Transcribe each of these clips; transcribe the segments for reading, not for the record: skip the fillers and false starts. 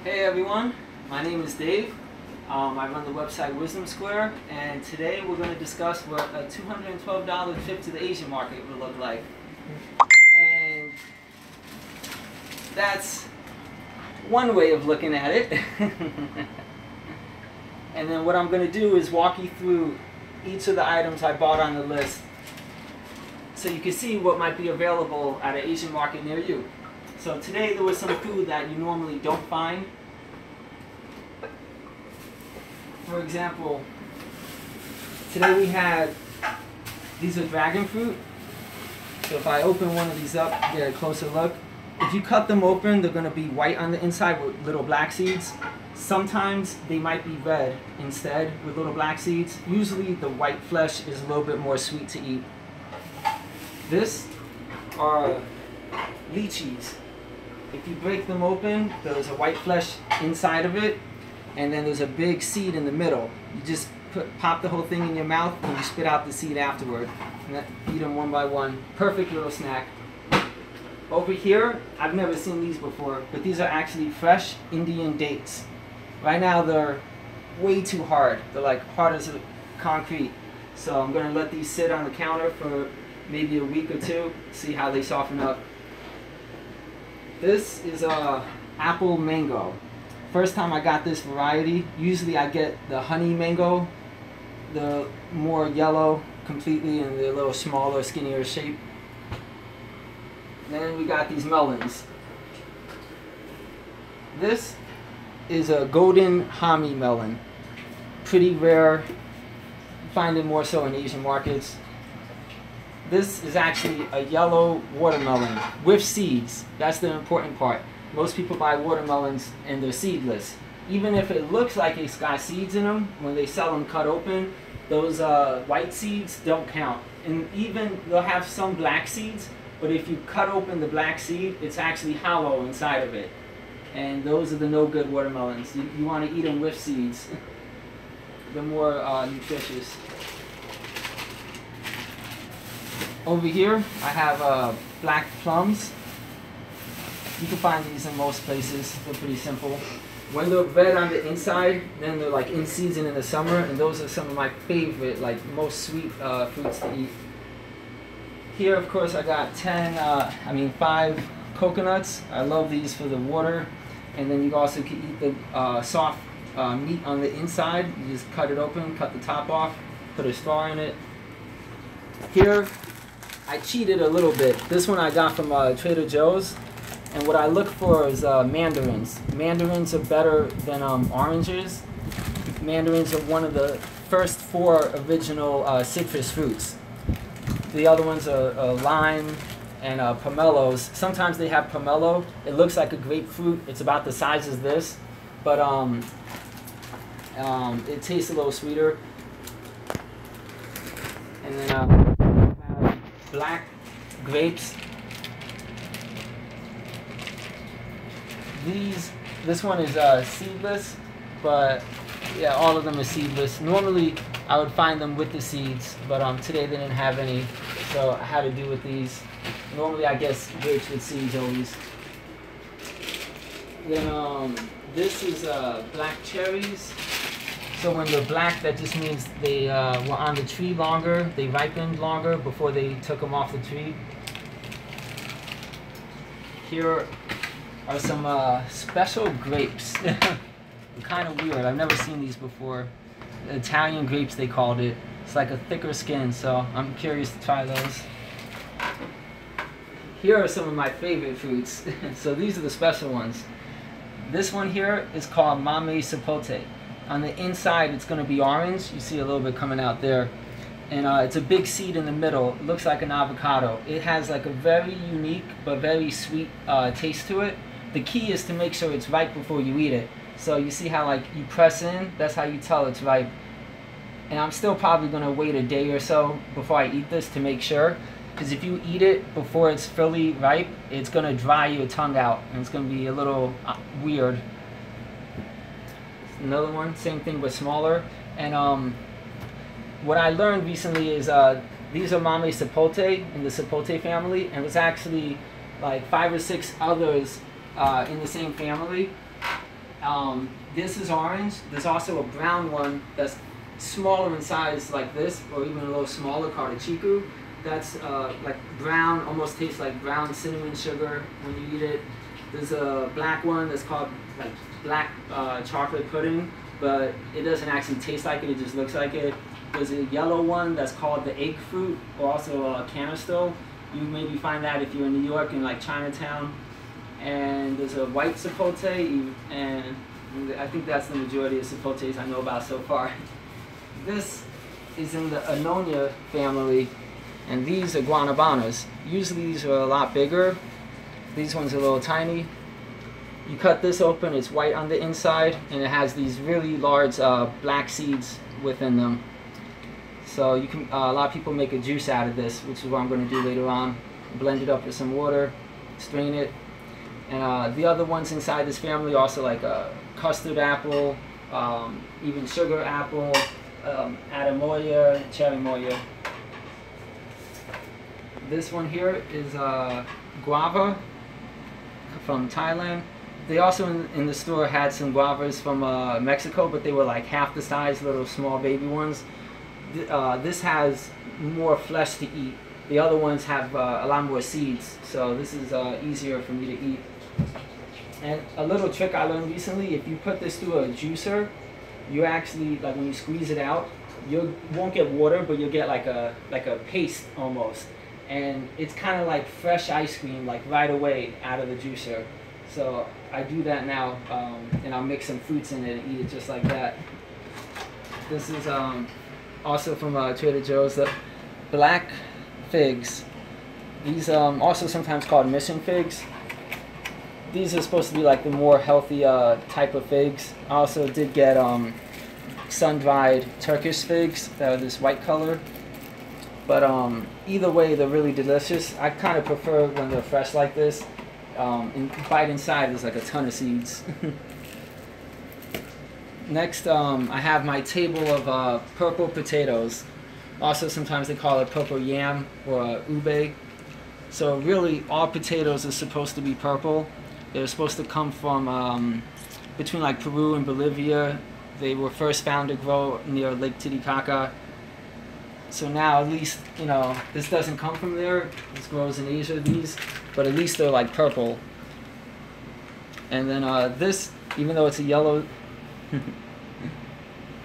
Hey everyone, my name is Dave. I run the website Wisdom Square, and today we're going to discuss what a $212 trip to the Asian market would look like. And that's one way of looking at it. And then what I'm going to do is walk you through each of the items I bought on the list so you can see what might be available at an Asian market near you. So today there was some food that you normally don't find. For example, today we had, these are dragon fruit. So if I open one of these up, get a closer look. If you cut them open, they're going to be white on the inside with little black seeds. Sometimes they might be red instead with little black seeds. Usually the white flesh is a little bit more sweet to eat. This are lychees. If you break them open, there's a white flesh inside of it, and then there's a big seed in the middle. You just pop the whole thing in your mouth and you spit out the seed afterward. And then eat them one by one. Perfect little snack. Over here, I've never seen these before, but these are actually fresh Indian dates. Right now they're way too hard. They're like hard as concrete. So I'm going to let these sit on the counter for maybe a week or two, see how they soften up. This is apple mango. First time I got this variety. Usually I get the honey mango, the more yellow completely and the little smaller, skinnier shape. Then we got these melons. This is a golden hami melon. Pretty rare. Find it more so in Asian markets. This is actually a yellow watermelon with seeds. That's the important part. Most people buy watermelons and they're seedless. Even if it looks like it's got seeds in them, when they sell them cut open, those white seeds don't count. And even they'll have some black seeds, but if you cut open the black seed, it's actually hollow inside of it. And those are the no good watermelons. You want to eat them with seeds. They're more nutritious. Over here, I have black plums. You can find these in most places. They're pretty simple. When they're red on the inside, then they're like in season in the summer, and those are some of my favorite, like most sweet fruits to eat. Here, of course, I got 5 coconuts. I love these for the water. And then you also can eat the soft meat on the inside. You just cut it open, cut the top off, put a straw in it. Here, I cheated a little bit. This one I got from Trader Joe's, and what I look for is mandarins. Mandarins are better than oranges. Mandarins are one of the first 4 original citrus fruits. The other ones are lime and pomelos. Sometimes they have pomelo. It looks like a grapefruit. It's about the size as this, but it tastes a little sweeter. And then black grapes. This one is seedless, but yeah, all of them are seedless. Normally I would find them with the seeds, but today they didn't have any, so I had to do with these. Normally I guess grapes with seeds always. Then this is black cherries. So when they're black, that just means they were on the tree longer, they ripened longer before they took them off the tree. Here are some special grapes. Kind of weird, I've never seen these before. Italian grapes they called it. It's like a thicker skin, so I'm curious to try those. Here are some of my favorite fruits. So these are the special ones. This one here is called Sapote. On the inside, it's going to be orange. You see a little bit coming out there. And it's a big seed in the middle. It looks like an avocado. It has like a very unique but very sweet taste to it. The key is to make sure it's ripe before you eat it. So you see how like you press in? That's how you tell it's ripe. And I'm still probably going to wait a day or so before I eat this to make sure. Because if you eat it before it's fully ripe, it's going to dry your tongue out. And it's going to be a little weird. Another one, same thing but smaller. And what I learned recently is these are Sapote in the Sapote family, and there's actually like 5 or 6 others in the same family. This is orange. There's also a brown one that's smaller in size like this, or even a little smaller, called a chiku. That's like brown, almost tastes like brown cinnamon sugar when you eat it. There's a black one that's called like black chocolate pudding, but it doesn't actually taste like it, it just looks like it. There's a yellow one that's called the egg fruit, or also a canisto. You maybe find that if you're in New York in like Chinatown. And there's a white sapote, and I think that's the majority of sapotes I know about so far. This is in the Anonia family, and these are guanabanas. Usually these are a lot bigger. These ones are a little tiny. You cut this open, it's white on the inside, and it has these really large black seeds within them. So you can, a lot of people make a juice out of this, which is what I'm going to do later on. Blend it up with some water, strain it. And the other ones inside this family also like a custard apple, even sugar apple, Adamoya, cherry moya. This one here is guava from Thailand. They also in the store had some guavas from Mexico, but they were like half the size, little small baby ones. This has more flesh to eat. The other ones have a lot more seeds, so this is easier for me to eat. And a little trick I learned recently, if you put this through a juicer, you actually, like when you squeeze it out, you won't get water, but you'll get like a paste almost. And it's kind of like fresh ice cream, like right away out of the juicer. So I do that now, and I'll mix some fruits in it and eat it just like that. This is also from Trader Joe's, the black figs. These also sometimes called mission figs. These are supposed to be like the more healthy type of figs. I also did get sun-dried Turkish figs that are this white color. But either way, they're really delicious. I kind of prefer when they're fresh like this. And bite inside, there's like a ton of seeds. Next, I have my table of purple potatoes. Also, sometimes they call it purple yam or ube. So really, all potatoes are supposed to be purple. They're supposed to come from between like Peru and Bolivia. They were first found to grow near Lake Titicaca. So now at least, you know, this doesn't come from there. This grows in Asia, these. But at least they're like purple. And then this, even though it's a yellow,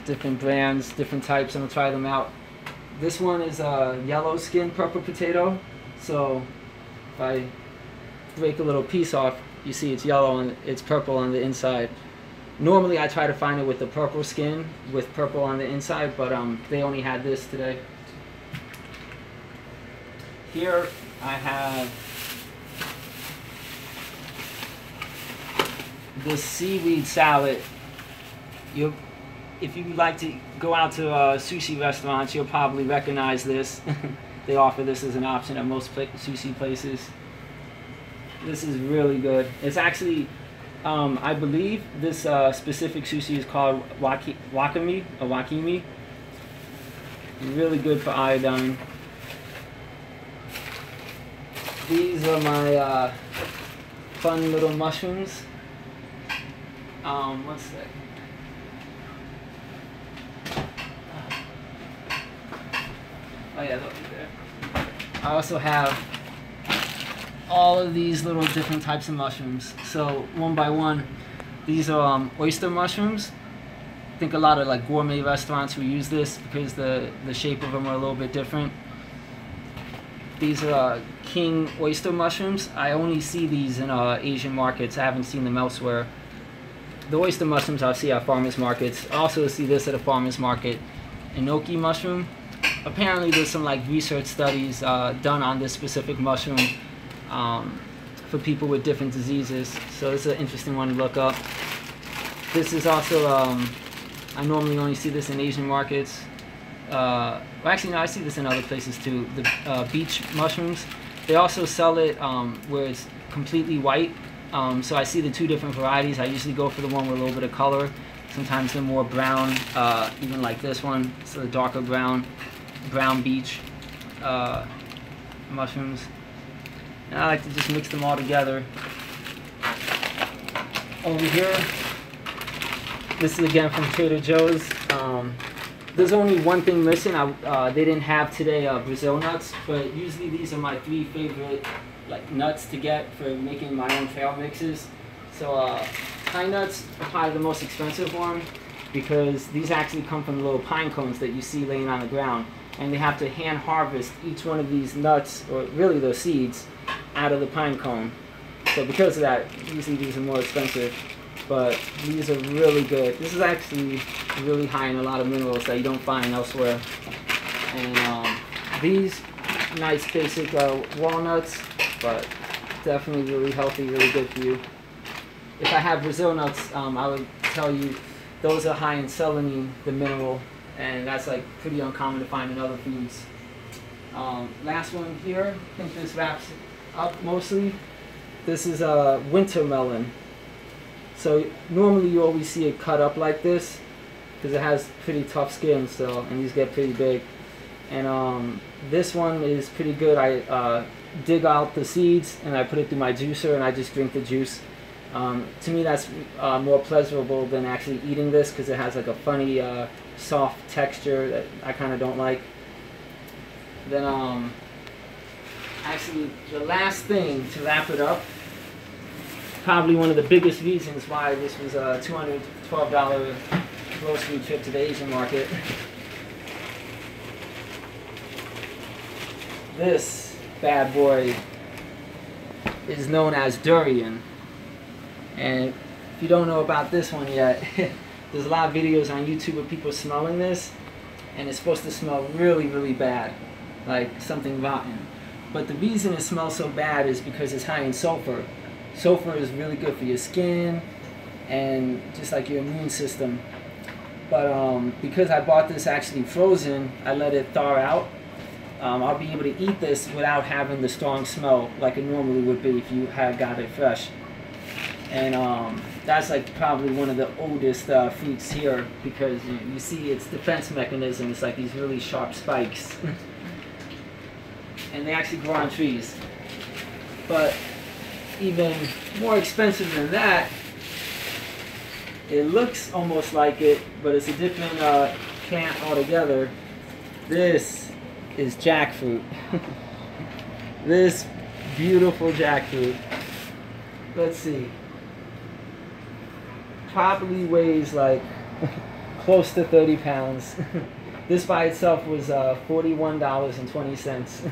different brands, different types, I'm gonna try them out. This one is a yellow skin purple potato. So if I break a little piece off, you see it's yellow and it's purple on the inside. Normally I try to find it with the purple skin with purple on the inside, but they only had this today. Here I have this seaweed salad. If you like to go out to sushi restaurants, you'll probably recognize this. They offer this as an option at most sushi places. This is really good. It's actually, I believe this specific sushi is called wakimi. Really good for iodine. These are my fun little mushrooms. One sec. Oh yeah, they'll be there. I also have all of these little different types of mushrooms. So one by one, these are oyster mushrooms. I think a lot of like gourmet restaurants will use this because the shape of them are a little bit different. These are king oyster mushrooms. I only see these in Asian markets. I haven't seen them elsewhere. The oyster mushrooms I see at farmers markets. I also see this at a farmers market. Enoki mushroom. Apparently there's some like research studies done on this specific mushroom for people with different diseases. So it's an interesting one to look up. This is also, I normally only see this in Asian markets. Well, actually no, I see this in other places too. The beach mushrooms. They also sell it where it's completely white. So I see the two different varieties. I usually go for the one with a little bit of color. Sometimes they're more brown, even like this one. It's a darker brown beach mushrooms. And I like to just mix them all together. Over here, This is again from Trader Joe's. There's only one thing missing. They didn't have today Brazil nuts, but usually these are my 3 favorite like nuts to get for making my own trail mixes. So pine nuts are probably the most expensive one because these actually come from the little pine cones that you see laying on the ground, and they have to hand harvest each one of these nuts, or really those seeds, out of the pine cone. So because of that, usually these are more expensive. But these are really good. This is actually really high in a lot of minerals that you don't find elsewhere. And these nice basic walnuts, but definitely really healthy, really good for you. If I have Brazil nuts, I would tell you those are high in selenine, the mineral, and that's like pretty uncommon to find in other foods. Last one here, I think this wraps it up mostly. This is a winter melon. So normally you always see it cut up like this because it has pretty tough skin, so, and these get pretty big. And this one is pretty good. I dig out the seeds and I put it through my juicer and I just drink the juice. To me that's more pleasurable than actually eating this because it has like a funny soft texture that I kind of don't like. Then actually the last thing to wrap it up, probably one of the biggest reasons why this was a $212 grocery trip to the Asian market. This bad boy is known as Durian. And if you don't know about this one yet, there's a lot of videos on YouTube of people smelling this, and it's supposed to smell really, really bad, like something rotten. But the reason it smells so bad is because it's high in sulfur. Sulfur is really good for your skin and just like your immune system. But because I bought this actually frozen, I let it thaw out. I'll be able to eat this without having the strong smell like it normally would be if you had got it fresh. And that's like probably one of the oldest fruits here because you see its defense mechanism. It's like these really sharp spikes. And they actually grow on trees. But even more expensive than that, it looks almost like it, but it's a different plant altogether. This is jackfruit. This beautiful jackfruit. Let's see. Probably weighs like close to 30 pounds. This by itself was $41.20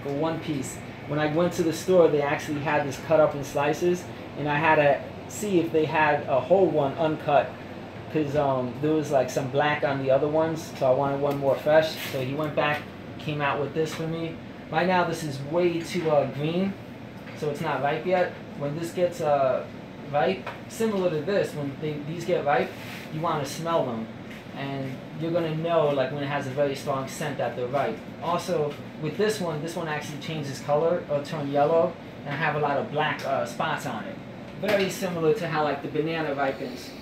for one piece. When I went to the store, they actually had this cut up in slices, and I had to see if they had a whole one uncut, because there was like some black on the other ones, so I wanted one more fresh. So he went back, came out with this for me. Right now this is way too green, so it's not ripe yet. When this gets ripe, similar to this, when these get ripe, you want to smell them. And you're going to know like when it has a very strong scent that they're ripe. Also, with this one actually changes color or turn yellow and have a lot of black spots on it. Very similar to how like the banana ripens.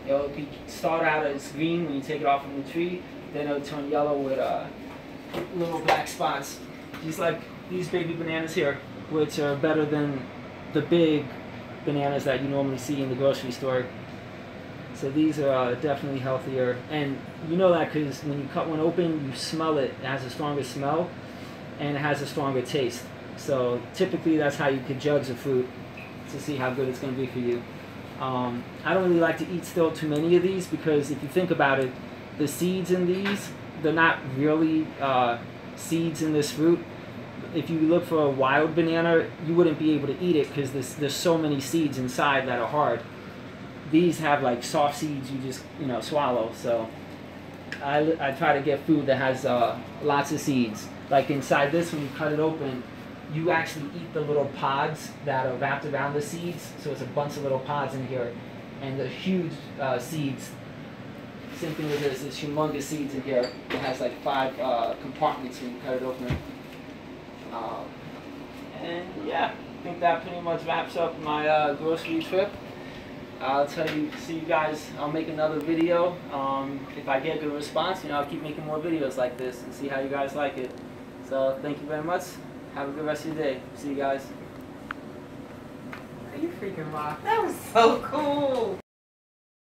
It'll start out as green when you take it off from the tree, then it'll turn yellow with little black spots. Just like these baby bananas here, which are better than the big bananas that you normally see in the grocery store. So these are definitely healthier, and you know that because when you cut one open, you smell it. It has a stronger smell, and it has a stronger taste. So typically that's how you could judge a fruit to see how good it's going to be for you. I don't really like to eat still too many of these because if you think about it, the seeds in these, they're not really seeds in this fruit. If you look for a wild banana, you wouldn't be able to eat it because there's so many seeds inside that are hard. These have like soft seeds you just swallow. So I try to get food that has lots of seeds. Like inside this, when you cut it open, you actually eat the little pods that are wrapped around the seeds. So it's a bunch of little pods in here, and the huge seeds. Same thing with this. It's humongous seeds in here. It has like 5 compartments when you cut it open. And yeah, I think that pretty much wraps up my grocery trip. I'll see you guys, I'll make another video. If I get a good response, I'll keep making more videos like this and see how you guys like it. So thank you very much. Have a good rest of your day. See you guys. Are you freaking rock? That was so cool.